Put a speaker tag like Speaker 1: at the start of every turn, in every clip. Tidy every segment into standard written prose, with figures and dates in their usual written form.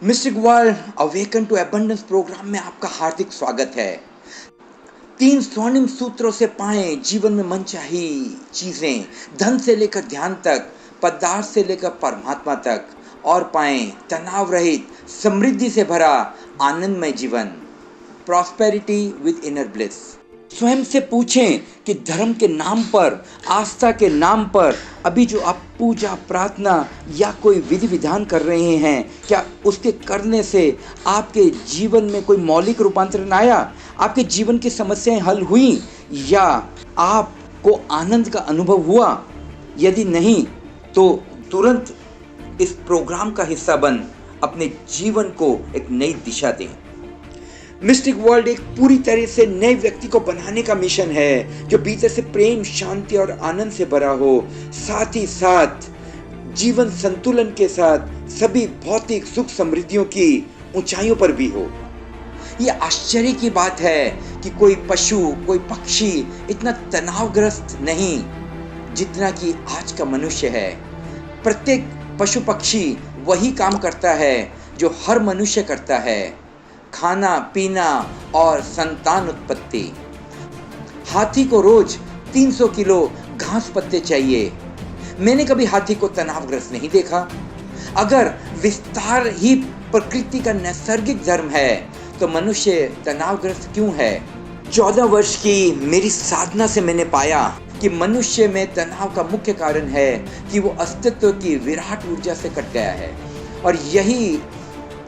Speaker 1: Mistake world awaken to abundance programme में आपका हार्दिक स्वागत है। 3 स्वर्णिम सूत्रों से पाएं जीवन में मनचाही चीजें, धन से लेकर ध्यान तक, पदार्थ से लेकर परमात्मा तक, और पाएं तनाव रहित, समृद्धि से भरा आनंदमय जीवन। Prosperity with inner bliss. स्वयं से पूछें कि धर्म के नाम पर, आस्था के नाम पर अभी जो आप पूजा, प्रार्थना या कोई विधि विधान कर रहे हैं, क्या उसके करने से आपके जीवन में कोई मौलिक रूपांतरण आया? आपके जीवन की समस्याएं हल हुई या आपको आनंद का अनुभव हुआ? यदि नहीं तो तुरंत इस प्रोग्राम का हिस्सा बन अपने जीवन को एक नई दिशा दें। मिस्टिक वर्ल्ड एक पूरी तरह से नए व्यक्ति को बनाने का मिशन है जो भीतर से प्रेम, शांति और आनंद से भरा हो, साथ ही साथ जीवन संतुलन के साथ सभी भौतिक सुख समृद्धियों की ऊंचाइयों पर भी हो। यह आश्चर्य की बात है कि कोई पशु, कोई पक्षी इतना तनावग्रस्त नहीं जितना कि आज का मनुष्य है। प्रत्येक पशु पक्षी वही काम करता है जो हर मनुष्य करता है: खाना पीना और संतान उत्पत्ति। हाथी को रोज 300 किलो घास पत्ते चाहिए। मैंने कभी हाथी को तनावग्रस्त नहीं देखा। अगर विस्तार ही प्रकृति का नैसर्गिक धर्म है तो मनुष्य तनावग्रस्त क्यों है? 14 वर्ष की मेरी साधना से मैंने पाया कि मनुष्य में तनाव का मुख्य कारण है कि वो अस्तित्व की विराट ऊर्जा से कट गया है, और यही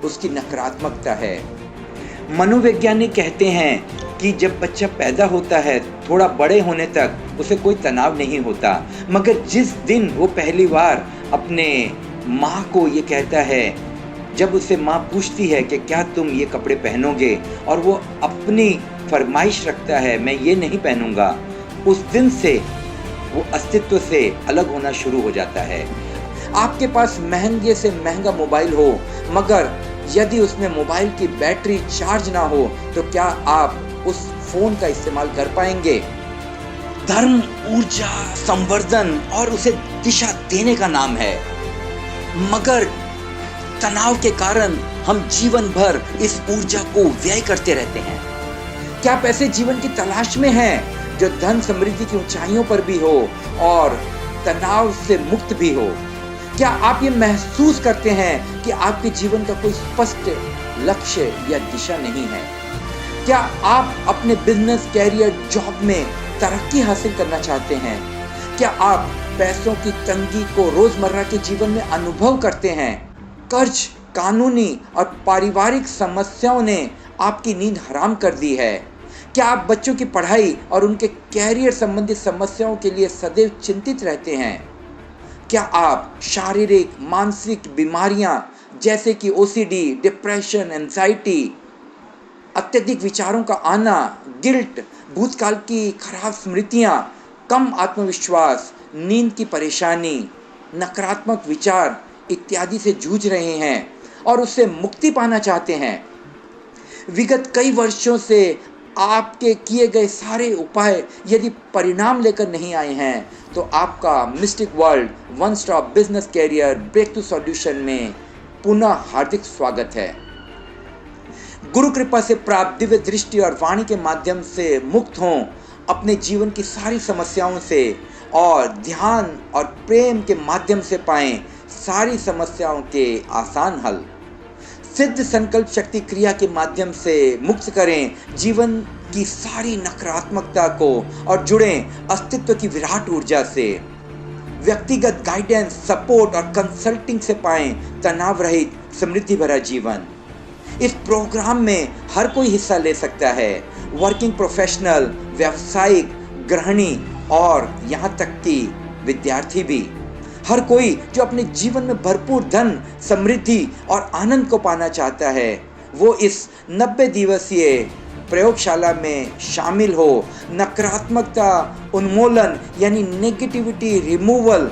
Speaker 1: उसकी नकारात्मकता है। मनोवैज्ञानिक कहते हैं कि जब बच्चा पैदा होता है, थोड़ा बड़े होने तक उसे कोई तनाव नहीं होता, मगर जिस दिन वो पहली बार अपने माँ को ये कहता है, जब उसे माँ पूछती है कि क्या तुम ये कपड़े पहनोगे, और वो अपनी फरमाइश रखता है मैं ये नहीं पहनूंगा, उस दिन से वो अस्तित्व से अलग होना शुरू हो जाता है। आपके पास महंगे से महंगा मोबाइल हो, मगर यदि उसमें मोबाइल की बैटरी चार्ज ना हो तो क्या आप उस फोन का इस्तेमाल कर पाएंगे? धर्म ऊर्जा, संवर्धन और उसे दिशा देने का नाम है, मगर तनाव के कारण हम जीवन भर इस ऊर्जा को व्यय करते रहते हैं। क्या आप ऐसे जीवन की तलाश में हैं जो धन समृद्धि की ऊंचाइयों पर भी हो और तनाव से मुक्त भी हो? क्या आप ये महसूस करते हैं कि आपके जीवन का कोई स्पष्ट लक्ष्य या दिशा नहीं है? क्या आप अपने बिजनेस, कैरियर, जॉब में तरक्की हासिल करना चाहते हैं? क्या आप पैसों की तंगी को रोजमर्रा के जीवन में अनुभव करते हैं? कर्ज, कानूनी और पारिवारिक समस्याओं ने आपकी नींद हराम कर दी है। क्या आप बच्चों की पढ़ाई और उनके कैरियर संबंधी समस्याओं के लिए सदैव चिंतित रहते हैं? क्या आप शारीरिक, मानसिक बीमारियां जैसे कि ओसीडी, डिप्रेशन, एंजाइटी, अत्यधिक विचारों का आना, गिल्ट, भूतकाल की खराब स्मृतियां, कम आत्मविश्वास, नींद की परेशानी, नकारात्मक विचार इत्यादि से जूझ रहे हैं और उससे मुक्ति पाना चाहते हैं? विगत कई वर्षों से आपके किए गए सारे उपाय यदि परिणाम लेकर नहीं आए हैं तो आपका mystic world one stop business career break to solution में पुनः हार्दिक स्वागत है। गुरु कृपा से प्राप्त दिव्य दृष्टि और वाणी के माध्यम से मुक्त हों अपने जीवन की सारी समस्याओं से, और ध्यान और प्रेम के माध्यम से पाएं सारी समस्याओं के आसान हल। सिद्ध संकल्प शक्ति क्रिया के माध्यम से मुक्त करें जीवन की सारी नकारात्मकता को और जुड़ें अस्तित्व की विराट ऊर्जा से। व्यक्तिगत गाइडेंस, सपोर्ट और कंसल्टिंग से पाएं तनाव रहित, समृद्धि भरा जीवन। इस प्रोग्राम में हर कोई हिस्सा ले सकता है, वर्किंग प्रोफेशनल, व्यावसायिक, गृहिणी और यहाँ तक कि विद्यार्थी भी। हर कोई जो अपने जीवन में भरपूर धन, समृद्धि और आनंद को पाना चाहता है, वो इस 90 दिवसीय प्रयोगशाला में शामिल हो। नकारात्मकता उन्मूलन यानी negativity removal,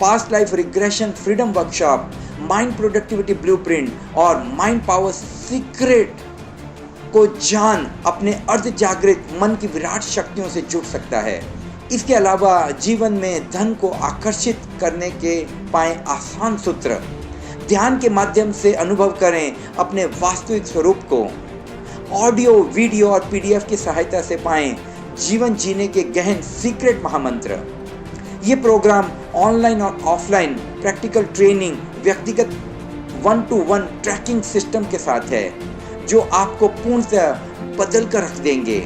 Speaker 1: past life regression freedom workshop, mind productivity blueprint और माइंड पावर सीक्रेट को जान अपने अर्ध जागृत मन की विराट शक्तियों से जुड़ सकता है। इसके अलावा जीवन में धन को आकर्षित करने के पाएं आसान सूत्र, ध्यान के माध्यम से अनुभव करें अपने वास्तविक स्वरूप को। ऑडियो, वीडियो और पीडीएफ की सहायता से पाएं जीवन जीने के गहन सीक्रेट महामंत्र। ये प्रोग्राम ऑनलाइन और ऑफलाइन प्रैक्टिकल ट्रेनिंग, व्यक्तिगत 1-to-1 ट्रैकिंग सिस्टम के साथ है, जो आपको पूर्णतः बदल कर रख देंगे।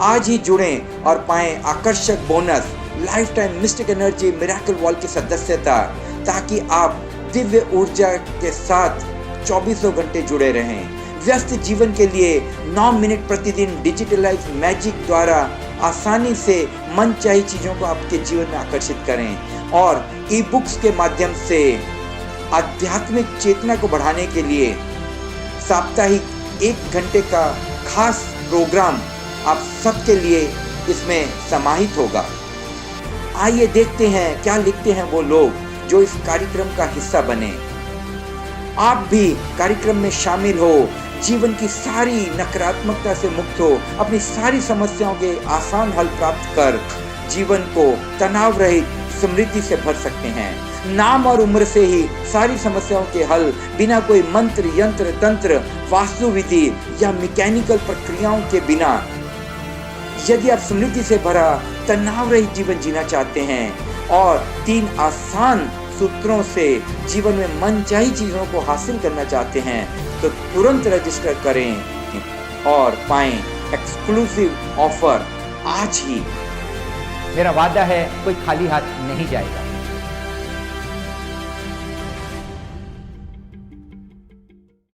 Speaker 1: आज ही जुड़ें और पाएं आकर्षक bonus, life time mistake energy miracle wall की सदस्यता, ताकि आप दिव्य ऊर्जा के साथ 24 घंटे जुड़े रहें। व्यस्त जीवन के लिए 9 मिनट प्रतिदिन डिजिटलाइज मैजिक द्वारा आसानी से मनचाही चीजों को आपके जीवन में आकर्षित करें और ई बुक्स के माध्यम से आध्यात्मिक चेतना को बढ़ाने के लिए साप्ताहिक 1 घंटे का खास प्रोग्राम आप सबके लिए इसमें समाहित होगा। आइए देखते हैं क्या लिखते हैं वो लोग जो इस कार्यक्रम का हिस्सा बने। आप भी कार्यक्रम में शामिल हो, जीवन की सारी नकारात्मकता से मुक्त हो, अपनी सारी समस्याओं के आसान हल प्राप्त कर जीवन को तनाव रहित समृद्धि से भर सकते हैं। नाम और उम्र से ही सारी समस्याओं के हल, बिना कोई मंत्र, यंत्र, तंत्र, वास्तु विधि या मैकेनिकल प्रक्रियाओं के बिना। यदि आप समृद्धि से भरा तनाव रहित जीवन जीना चाहते हैं और 3 आसान सूत्रों से जीवन में मनचाही चीजों को हासिल करना चाहते हैं, तो तुरंत रजिस्टर करें और पाएं एक्सक्लूसिव ऑफर आज ही।
Speaker 2: मेरा वादा है, कोई खाली हाथ नहीं जाएगा।